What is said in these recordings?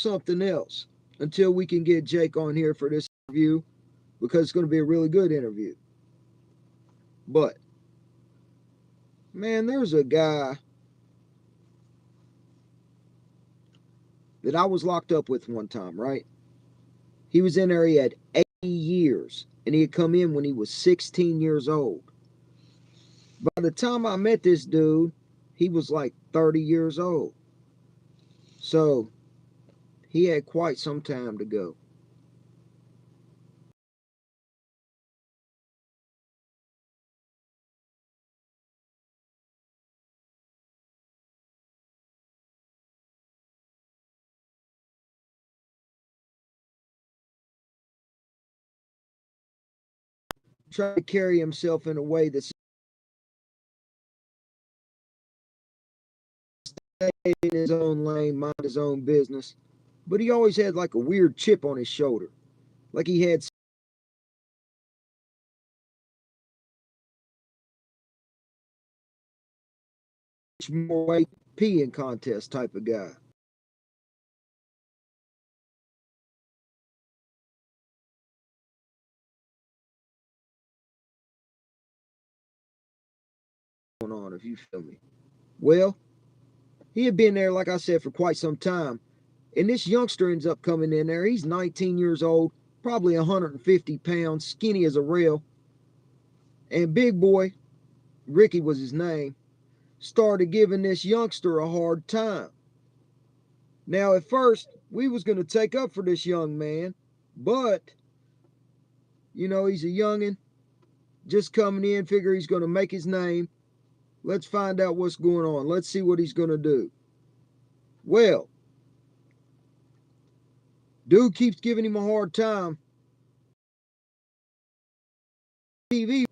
something else until we can get Jake on here for this interview, because it's going to be a really good interview. But, man, there's a guy that I was locked up with one time, right? He was in there, he had 80 years, and he had come in when he was 16 years old. By the time I met this dude, he was like 30 years old. So, he had quite some time to go. Try to carry himself in a way that's in his own lane, mind his own business. But he always had like a weird chip on his shoulder. Like he had more weight peeing contest type of guy. Going on, if you feel me. Well, he had been there, like I said, for quite some time. And this youngster ends up coming in there. He's 19 years old, probably 150 pounds, skinny as a rail. And big boy, Ricky was his name, started giving this youngster a hard time. Now, at first, we was going to take up for this young man, but, you know, he's a youngin', just coming in, figure he's going to make his name. Let's find out what's going on. Let's see what he's going to do. Well, dude keeps giving him a hard time. TV,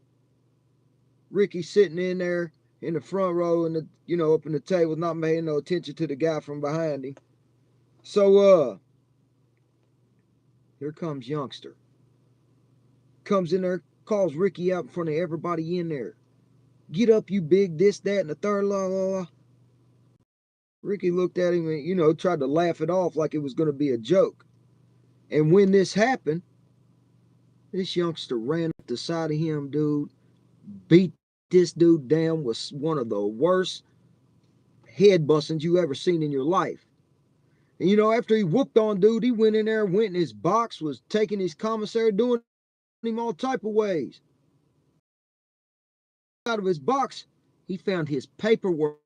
Ricky sitting in there in the front row and up in the table, not paying no attention to the guy from behind him. So here comes youngster. Comes in there, calls Ricky out in front of everybody in there. Get up, you big this, that, and the third, la, la, la. Ricky looked at him and, tried to laugh it off like it was going to be a joke. And when this happened, this youngster ran up the side of him, dude, beat this dude down, was one of the worst head bustings you ever seen in your life. And, after he whooped on dude, he went in there, went in his box, was taking his commissary, doing him all type of ways. Out of his box, he found his paperwork.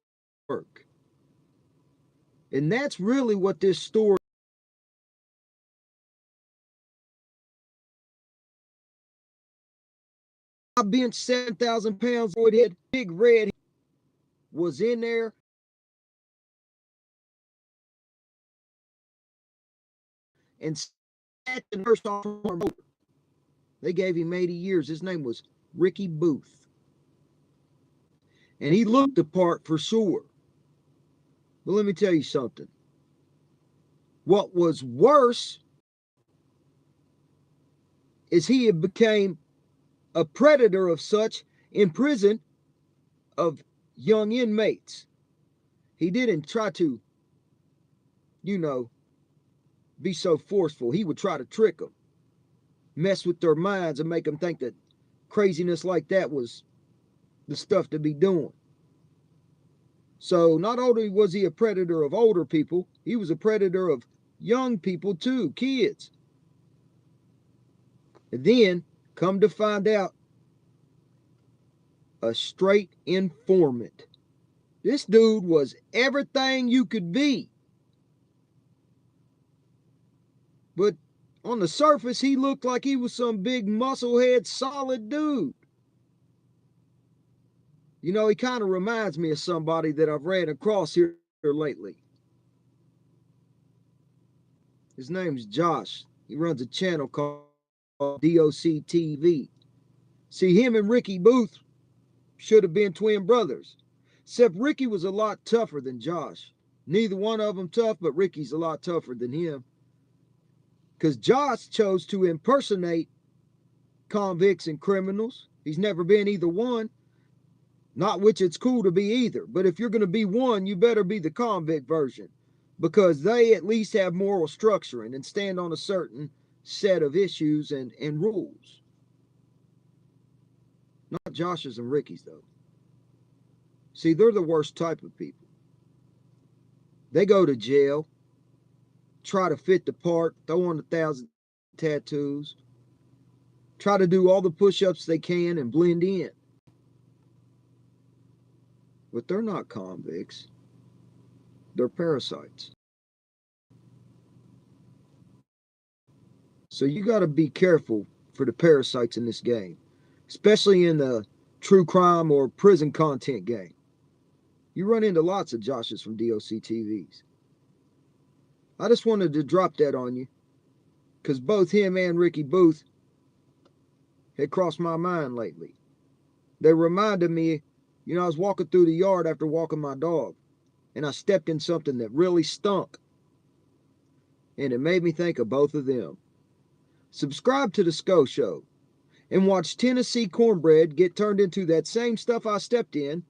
And that's really what this story. I benched 7,000 pounds. Head, big red was in there. And sat the nurse off. They gave him 80 years. His name was Ricky Booth. And he looked the part for sure. But let me tell you something. What was worse is he had became a predator of such in prison of young inmates. He didn't try to, be so forceful. He would try to trick them, mess with their minds and make them think that craziness like that was the stuff to be doing. So not only was he a predator of older people, he was a predator of young people too, kids. And then, come to find out, a straight informant. This dude was everything you could be. But on the surface, he looked like he was some big musclehead, solid dude. He kind of reminds me of somebody that I've ran across here lately. His name's Josh. He runs a channel called DOC TV. See, him and Ricky Booth should have been twin brothers. Except Ricky was a lot tougher than Josh. Neither one of them tough, but Ricky's a lot tougher than him. Because Josh chose to impersonate convicts and criminals. He's never been either one. Not which it's cool to be either. But if you're going to be one, you better be the convict version. because they at least have moral structuring and stand on a certain set of issues and rules. Not Josh's and Ricky's, though. See, they're the worst type of people. They go to jail, try to fit the part, throw on 1,000 tattoos, try to do all the push-ups they can and blend in. But they're not convicts. They're parasites. So you got to be careful for the parasites in this game, especially in the true crime or prison content game. You run into lots of Joshes from DOC TVs. I just wanted to drop that on you because both him and Ricky Booth had crossed my mind lately. They reminded me, I was walking through the yard after walking my dog, and I stepped in something that really stunk. And it made me think of both of them. Subscribe to the Sco Show and watch Tennessee cornbread get turned into that same stuff I stepped in